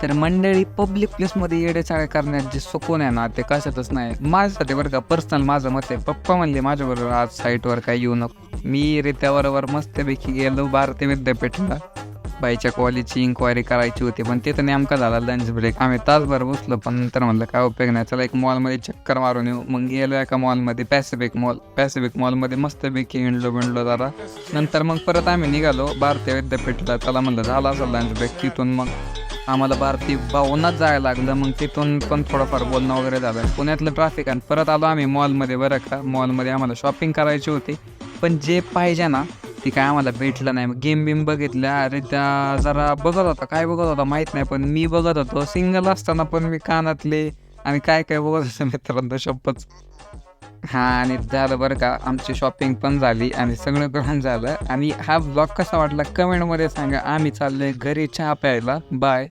तर मंडळी पब्लिक प्लेसमध्ये येडेचाळे करण्यात जे सुकून आहे ना ते कशातच नाही. माझ्यासाठी बरं का पर्सनल माझं मत आहे. पप्पा म्हणले माझ्याबरोबर आज साईटवर काही येऊ नको. मी रित्याबरोबर मस्तपैकी गेलो भारतीय विद्यापीठला. बाईच्या कॉलेजची इन्क्वायरी करायची होती पण तिथं नेमका झाला लंच ब्रेक. आम्ही तासभर बसलो पण नंतर म्हणलं काय उपयोग नाही, चला एक मॉलमध्ये चक्कर मारून येऊ. मग गेलो एका मॉलमध्ये पॅसिफिक मॉलमध्ये मस्तपैकी हिंडलो जरा. नंतर मग परत आम्ही निघालो भारतीय विद्यापीठला. त्याला म्हणलं झाला असं लंच ब्रेक. तिथून मग आम्हाला भारती भवनात जायला लागलं. मग तिथून पण थोडंफार बोलणं वगैरे झालं. पुण्यातलं ट्रॅफिक आणि परत आलो आम्ही मॉलमध्ये. बरं का मॉलमध्ये आम्हाला शॉपिंग करायची होती पण जे पाहिजे ना ती काय आम्हाला भेटलं नाही. मग गेम बिम अरे त्या जरा बघत होता, काय बघत होता माहीत नाही पण मी बघत होतो. सिंगल असताना पण मी कानातले आणि काय काय बघत होतं मित्रांनो शपथ. हां आणि झालं बरं का आमची शॉपिंग पण झाली आणि सगळं करून झालं. आणि हा ब्लॉग कसा वाटला कमेंटमध्ये सांगा. आम्ही चाललोय घरी चहा प्यायला. बाय.